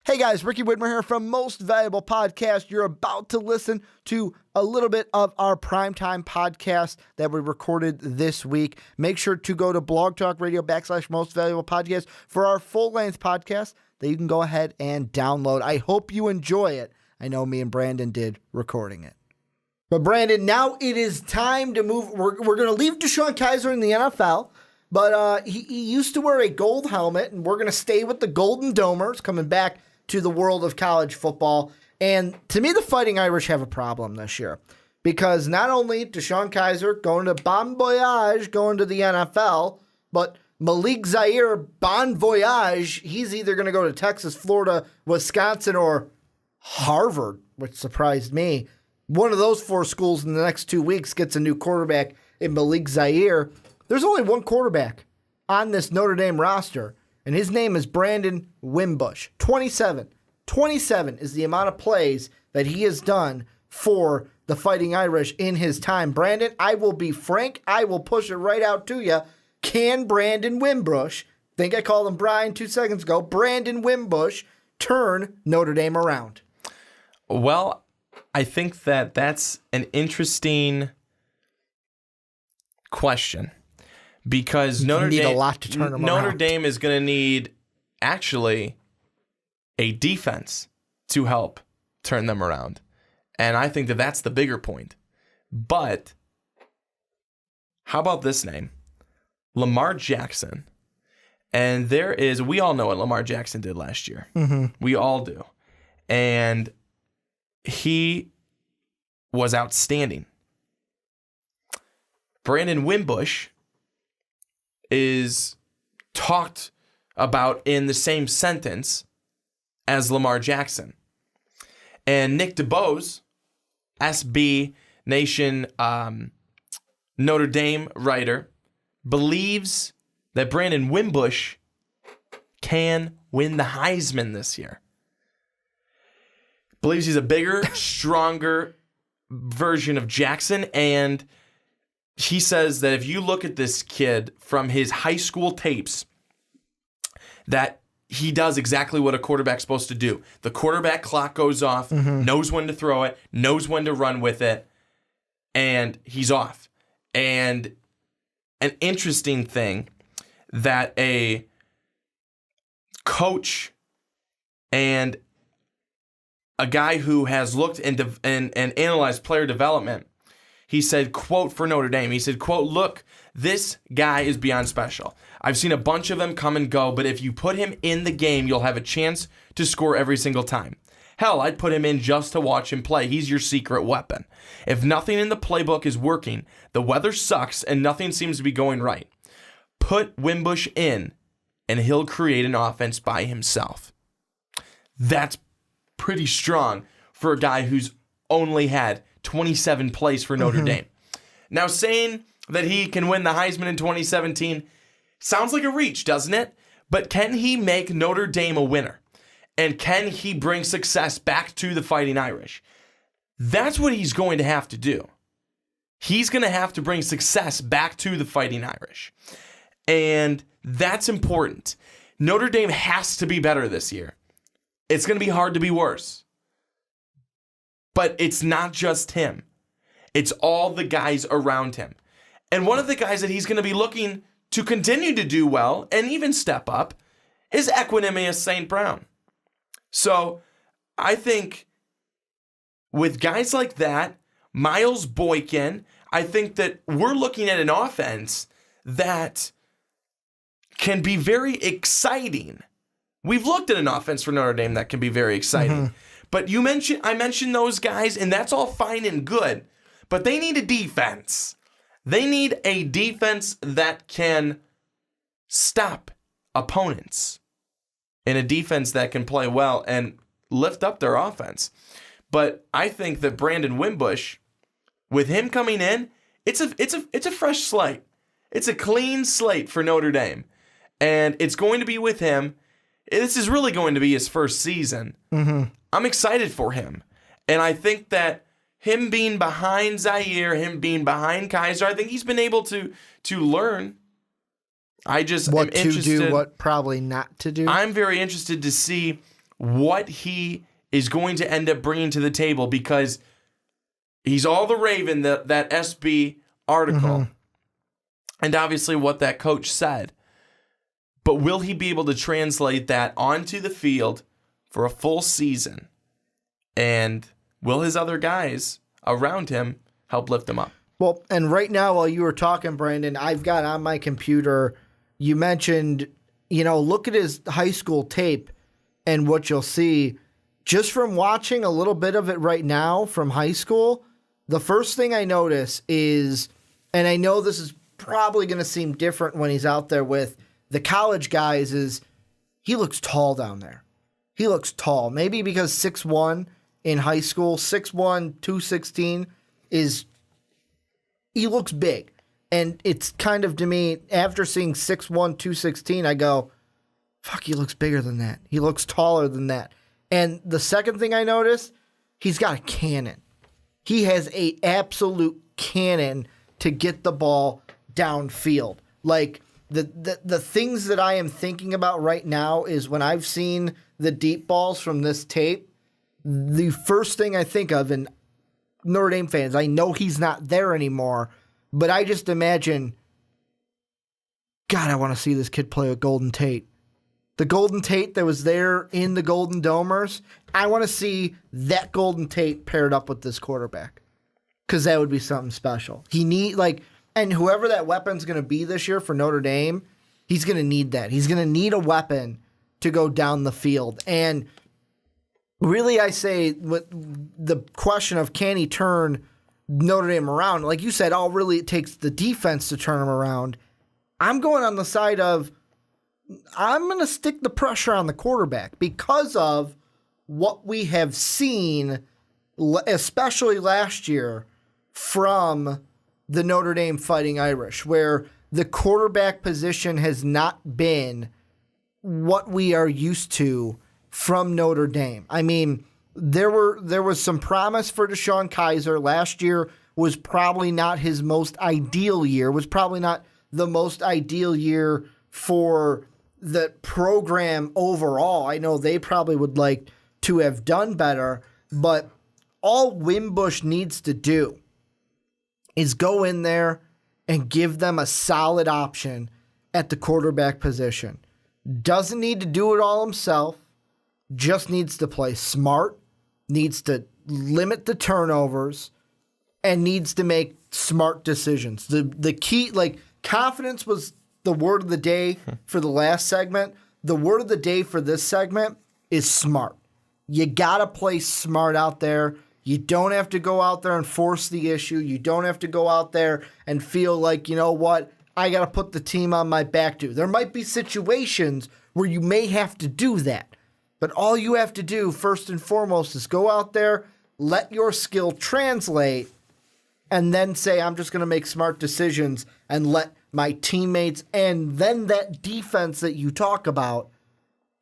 Hey guys, Ricky Widmer here from Most Valuable Podcast. You're about to listen to a little bit of our primetime podcast that we recorded this week. Make sure to go to Blog Talk Radio / Most Valuable Podcast for our full-length podcast that you can go ahead and download. I hope you enjoy it. I know me and Brandon did recording it. But Brandon, now it is time to move. We're going to leave DeShone Kizer in the NFL. But he used to wear a gold helmet, and we're going to stay with the Golden Domers, coming back to the world of college football. And to me, the Fighting Irish have a problem this year, because not only DeShone Kizer going to Bon Voyage, going to the NFL, but Malik Zaire, Bon Voyage, he's either going to go to Texas, Florida, Wisconsin, or Harvard, which surprised me. One of those four schools in the next 2 weeks gets a new quarterback in Malik Zaire. There's only one quarterback on this Notre Dame roster, and his name is Brandon Wimbush. 27. 27 is the amount of plays that he has done for the Fighting Irish in his time. Brandon, I will be frank. I will push it right out to you. Can Brandon Wimbush, think I called him Brian 2 seconds ago, Brandon Wimbush, turn Notre Dame around? Well, I think that that's an interesting question. Because Notre Dame is going to need, actually, a defense to help turn them around. And I think that that's the bigger point. But how about this name? Lamar Jackson. And we all know what Lamar Jackson did last year. Mm-hmm. We all do. And he was outstanding. Brandon Wimbush is talked about in the same sentence as Lamar Jackson. And Nick DeBose, SB Nation Notre Dame writer, believes that Brandon Wimbush can win the Heisman this year. Believes he's a bigger, stronger version of Jackson, and he says that if you look at this kid from his high school tapes, that he does exactly what a quarterback's supposed to do. The quarterback clock goes off, knows when to throw it, knows when to run with it, and he's off. And an interesting thing that a coach and a guy who has looked and analyzed player development, he said, quote, for Notre Dame, he said, quote, look, this guy is beyond special. I've seen a bunch of them come and go, but if you put him in the game, you'll have a chance to score every single time. Hell, I'd put him in just to watch him play. He's your secret weapon. If nothing in the playbook is working, the weather sucks, and nothing seems to be going right, put Wimbush in, and he'll create an offense by himself. That's pretty strong for a guy who's only had 27 plays for Notre Dame. Now, saying that he can win the Heisman in 2017 sounds like a reach, doesn't it? But can he make Notre Dame a winner? And can he bring success back to the Fighting Irish? That's what he's going to have to do. He's going to have to bring success back to the Fighting Irish. And that's important. Notre Dame has to be better this year. It's going to be hard to be worse. But it's not just him. It's all the guys around him. And one of the guys that he's going to be looking to continue to do well and even step up is Equanimous St. Brown. So I think with guys like that, Miles Boykin, I think that we're looking at an offense that can be very exciting. We've looked at an offense for Notre Dame that can be very exciting. But I mentioned those guys, and that's all fine and good. But they need a defense. They need a defense that can stop opponents, and a defense that can play well and lift up their offense. But I think that Brandon Wimbush, with him coming in, it's a fresh slate. It's a clean slate for Notre Dame, and it's going to be with him. This is really going to be his first season. I'm excited for him. And I think that him being behind Zaire, him being behind Kizer, I think he's been able to learn. I just what to do, what probably not to do. I'm very interested to see what he is going to end up bringing to the table, because he's all the Raven, that SB article, and obviously what that coach said. But will he be able to translate that onto the field for a full season? And will his other guys around him help lift him up? Well, and right now, while you were talking, Brandon, I've got on my computer, you mentioned, look at his high school tape, and what you'll see, just from watching a little bit of it right now from high school, the first thing I notice is, and I know this is probably going to seem different when he's out there with the college guys, is he looks tall down there. He looks tall. Maybe because 6'1" in high school, 6'1", 216 he looks big. And it's kind of, to me, after seeing 6'1", 216, I go, fuck, he looks bigger than that. He looks taller than that. And the second thing I noticed, he's got a cannon. He has a absolute cannon to get the ball downfield. Like, the things that I am thinking about right now is when I've seen the deep balls from this tape, the first thing I think of, and Notre Dame fans, I know he's not there anymore, but I just imagine, God, I want to see this kid play with Golden Tate. The Golden Tate that was there in the Golden Domers, I want to see that Golden Tate paired up with this quarterback, because that would be something special. And whoever that weapon's going to be this year for Notre Dame, he's going to need that. He's going to need a weapon to go down the field. And really, I say, with the question of can he turn Notre Dame around, like you said, really it takes the defense to turn him around. I'm going on the side of I'm going to stick the pressure on the quarterback because of what we have seen, especially last year, from the Notre Dame Fighting Irish, where the quarterback position has not been what we are used to from Notre Dame. I mean, there was some promise for Deshaun Kaiser. Last year was probably not his most ideal year, was probably not the most ideal year for the program overall. I know they probably would like to have done better, but all Wimbush needs to do is go in there and give them a solid option at the quarterback position. Doesn't need to do it all himself, just needs to play smart, needs to limit the turnovers, and needs to make smart decisions. The key, confidence was the word of the day for the last segment. The word of the day for this segment is smart. You got to play smart out there. You don't have to go out there and force the issue. You don't have to go out there and feel like, you know what, I got to put the team on my back too. There might be situations where you may have to do that. But all you have to do, first and foremost, is go out there, let your skill translate, and then say, I'm just going to make smart decisions and let my teammates and then that defense that you talk about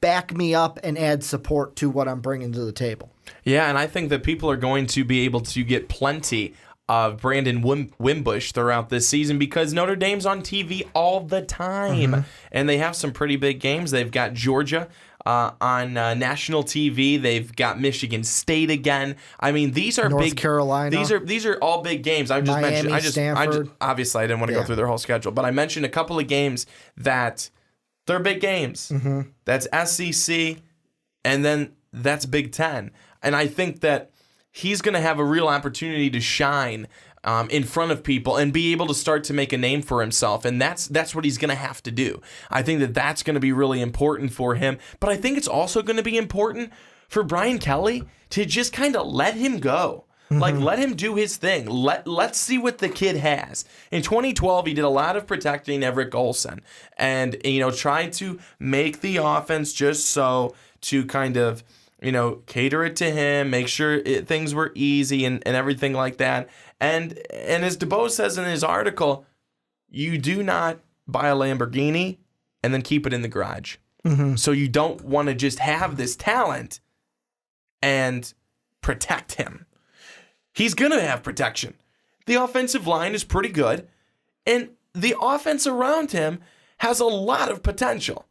back me up and add support to what I'm bringing to the table. Yeah, and I think that people are going to be able to get plenty of Brandon Wimbush throughout this season because Notre Dame's on TV all the time, and they have some pretty big games. They've got Georgia on national TV. They've got Michigan State again. I mean, these are North big. Carolina. These are all big games. I've just Miami, mentioned. Stanford. Obviously, I didn't want to go through their whole schedule, but I mentioned a couple of games that they're big games. That's SEC, and then that's Big Ten. And I think that he's going to have a real opportunity to shine in front of people and be able to start to make a name for himself. And that's what he's going to have to do. I think that that's going to be really important for him. But I think it's also going to be important for Brian Kelly to just kind of let him go. Like, let him do his thing. Let's see what the kid has. In 2012, he did a lot of protecting Everett Olson and, trying to make the offense just so to kind of, cater it to him, make sure things were easy and everything like that. And as DeBose says in his article, you do not buy a Lamborghini and then keep it in the garage. So you don't want to just have this talent and protect him. He's going to have protection. The offensive line is pretty good, and the offense around him has a lot of potential.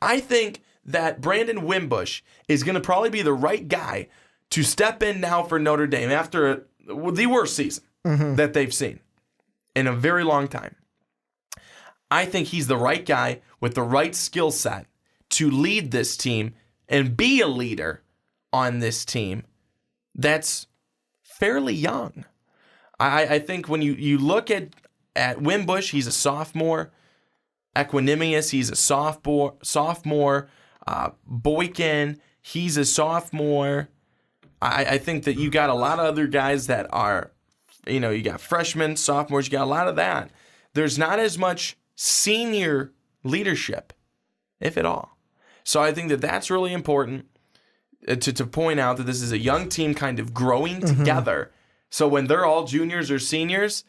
I think that Brandon Wimbush is going to probably be the right guy to step in now for Notre Dame after the worst season that they've seen in a very long time. I think he's the right guy with the right skill set to lead this team and be a leader on this team that's fairly young. I think when you look at Wimbush, he's a sophomore. Equanimous, he's a sophomore. Boykin, he's a sophomore. I think that you got a lot of other guys that are, you got freshmen, sophomores, you got a lot of that. There's not as much senior leadership, if at all. So I think that that's really important to point out that this is a young team kind of growing together. So when they're all juniors or seniors,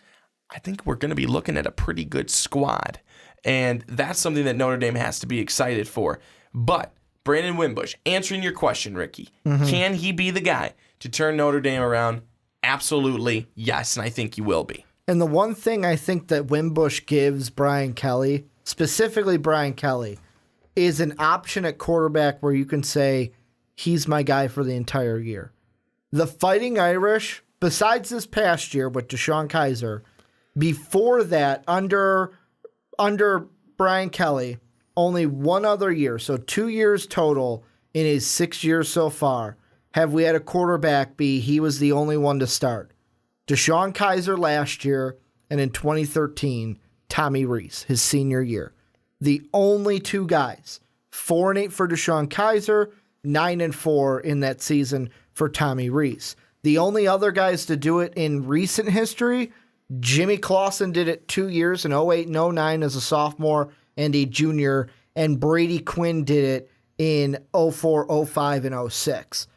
I think we're going to be looking at a pretty good squad. And that's something that Notre Dame has to be excited for. But Brandon Wimbush, answering your question, Ricky, can he be the guy to turn Notre Dame around? Absolutely, yes, and I think he will be. And the one thing I think that Wimbush gives Brian Kelly, specifically Brian Kelly, is an option at quarterback where you can say, he's my guy for the entire year. The Fighting Irish, besides this past year with Deshaun Kaiser, before that, under Brian Kelly, only one other year, so 2 years total in his 6 years so far, have we had a quarterback he was the only one to start. Deshaun Kaiser last year, and in 2013, Tommy Rees, his senior year. The only two guys, 4-8 for Deshaun Kaiser, 9-4 in that season for Tommy Rees. The only other guys to do it in recent history, Jimmy Clausen did it 2 years in 08 and 09 as a sophomore and a junior, and Brady Quinn did it in 04, 05, and 06.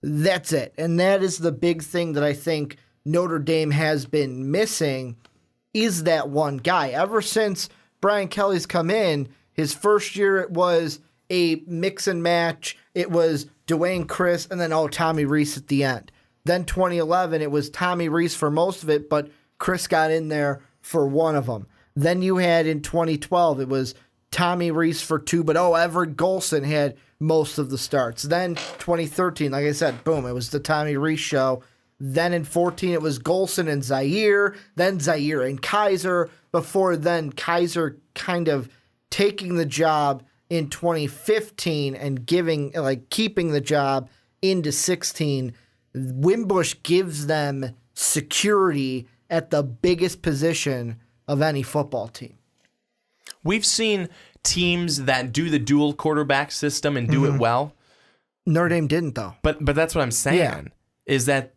That's it. And that is the big thing that I think Notre Dame has been missing, is that one guy. Ever since Brian Kelly's come in, his first year it was a mix and match. It was Dwayne Chris and then Tommy Rees at the end. Then 2011, it was Tommy Rees for most of it, but Chris got in there for one of them. Then you had in 2012, it was Tommy Rees for two, but Everett Golson had most of the starts. Then 2013, like I said, boom, it was the Tommy Rees show. Then in 14, it was Golson and Zaire, then Zaire and Kaiser, before then Kaiser kind of taking the job in 2015 and keeping the job into 16. Wimbush gives them security at the biggest position of any football team. We've seen teams that do the dual quarterback system and do it well. Notre Dame didn't, though. But that's what I'm saying, is that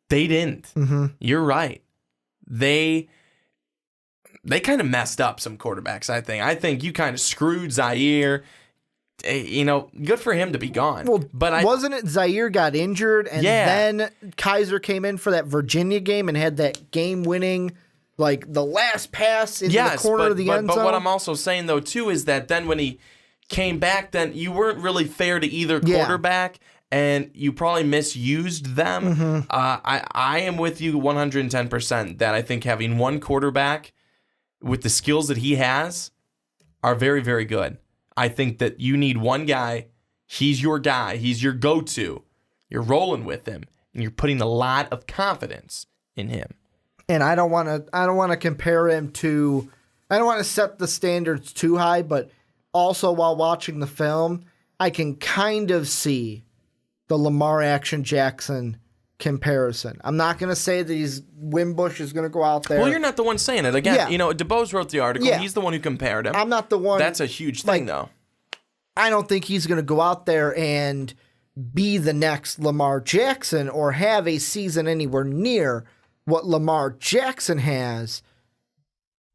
they didn't. You're right. They kind of messed up some quarterbacks, I think. I think you kind of screwed Zaire. Good for him to be gone. Well, but wasn't it Zaire got injured and then Kaiser came in for that Virginia game and had that game-winning, the last pass in the corner of the end zone? But what I'm also saying, though, too, is that then when he came back, then you weren't really fair to either quarterback, and you probably misused them. I am with you 110% that I think having one quarterback with the skills that he has are very, very good. I think that you need one guy. He's your guy. He's your go-to. You're rolling with him, and you're putting a lot of confidence in him. And I don't want to compare him to. I don't want to set the standards too high, but also while watching the film, I can kind of see the Lamar Action Jackson comparison. I'm not going to say that Wimbush is going to go out there. Well, you're not the one saying it. Again, DeBose wrote the article. Yeah. He's the one who compared him. I'm not the one. That's a huge thing, though. I don't think he's going to go out there and be the next Lamar Jackson or have a season anywhere near what Lamar Jackson has.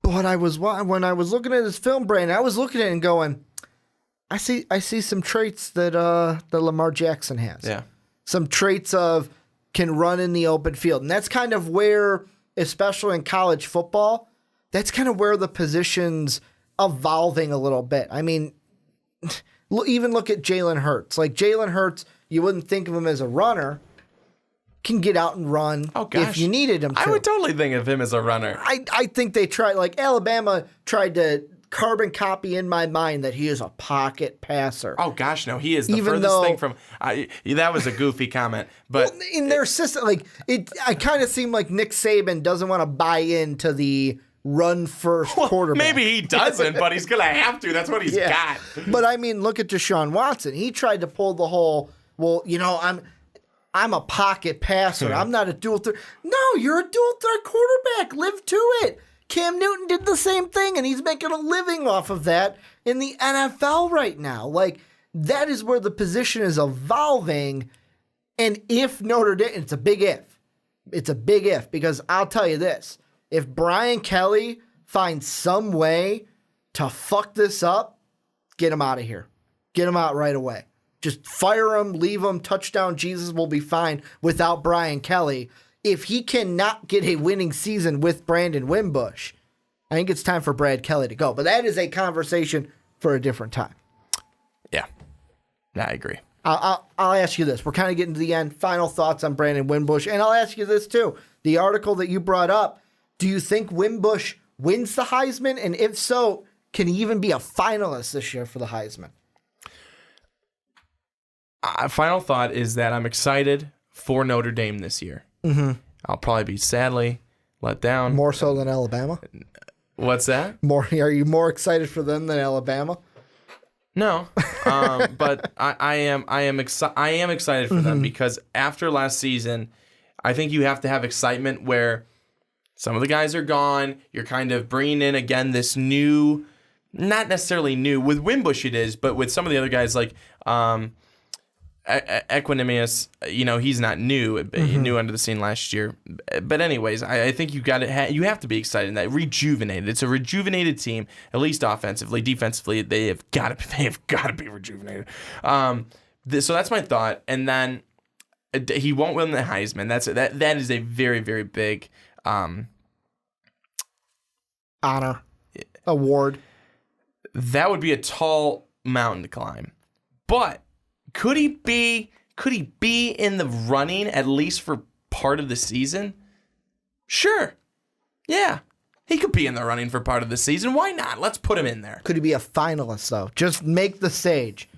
But when I was looking at his film, Brandon, I was looking at it and going, I see some traits that Lamar Jackson has. Yeah. Some traits of can run in the open field. And that's kind of where, especially in college football, that's kind of where the position's evolving a little bit. I mean, even look at Jalen Hurts. Jalen Hurts, you wouldn't think of him as a runner, can get out and run if you needed him to. I would totally think of him as a runner. I think they tried, Alabama tried to carbon copy in my mind that he is a pocket passer. Oh gosh, no, he is the Even furthest though- thing from. That was a goofy comment, but Well, in their system, like I kind of seem like Nick Saban doesn't want to buy into the run first quarterback. maybe he doesn't, but he's gonna have to. That's what he's got. But I mean, look at Deshaun Watson. He tried to pull the whole, well, you know, I'm a pocket passer. I'm not a dual threat. No, you're a dual threat quarterback. Live to it. Cam Newton did the same thing, and he's making a living off of that in the NFL right now. Like, that is where the position is evolving. And if Notre Dame, it's a big if. It's a big if, because I'll tell you this. If Brian Kelly finds some way to fuck this up, get him out of here. Get him out right away. Just fire him, leave him, touchdown, Jesus will be fine without Brian Kelly. If he cannot get a winning season with Brandon Wimbush, I think it's time for Brad Kelly to go. But that is a conversation for a different time. Yeah, I agree. I'll ask you this. We're kind of getting to the end. Final thoughts on Brandon Wimbush. And I'll ask you this too. The article that you brought up, do you think Wimbush wins the Heisman? And if so, can he even be a finalist this year for the Heisman? Final thought is that I'm excited for Notre Dame this year. Mm-hmm. I'll probably be sadly let down. More so than Alabama? What's that? Are you more excited for them than Alabama? No, but I am excited for them because after last season, I think you have to have excitement where some of the guys are gone. You're kind of bringing in again this new, not necessarily new with Wimbush it is, but with some of the other guys like Equanimous, he's not new. He new under the scene last year. But anyways, I think you have to be excited in that. Rejuvenated. It's a rejuvenated team, at least offensively. Defensively, they have got to be rejuvenated. So that's my thought. And then he won't win the Heisman. That is a very, very big honor, award. That would be a tall mountain to climb. But could he be in the running at least for part of the season? Sure. Yeah. He could be in the running for part of the season. Why not? Let's put him in there. Could he be a finalist, though? Just make the stage.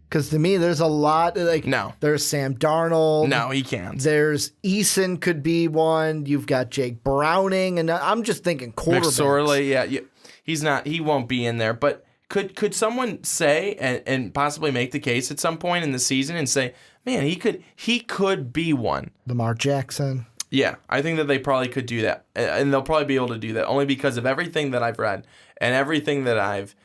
Because to me, there's a lot. No. There's Sam Darnold. No, he can't. There's Eason could be one. You've got Jake Browning. And I'm just thinking quarterbacks. McSorley, yeah. He's not. He won't be in there. But could someone say and possibly make the case at some point in the season and say, man, he could be one. Lamar Jackson. Yeah, I think that they probably could do that. And they'll probably be able to do that only because of everything that I've read and everything that I've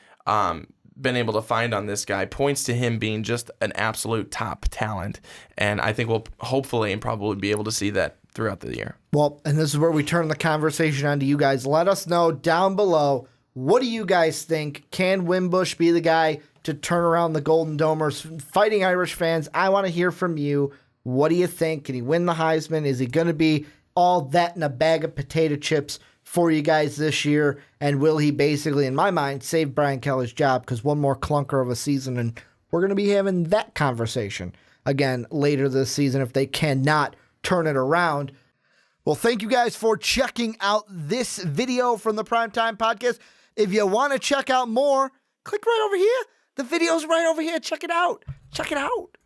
been able to find on this guy points to him being just an absolute top talent. And I think we'll hopefully and probably be able to see that throughout the year. Well, and this is where we turn the conversation on to you guys. Let us know down below. What do you guys think? Can Wimbush be the guy to turn around the Golden Domers? Fighting Irish fans, I want to hear from you. What do you think? Can he win the Heisman? Is he going to be all that in a bag of potato chips for you guys this year? And will he basically, in my mind, save Brian Kelly's job? Because one more clunker of a season, and we're going to be having that conversation again later this season if they cannot turn it around. Well, thank you guys for checking out this video from the Primetime Podcast. If you want to check out more, click right over here. The video's right over here. Check it out. Check it out.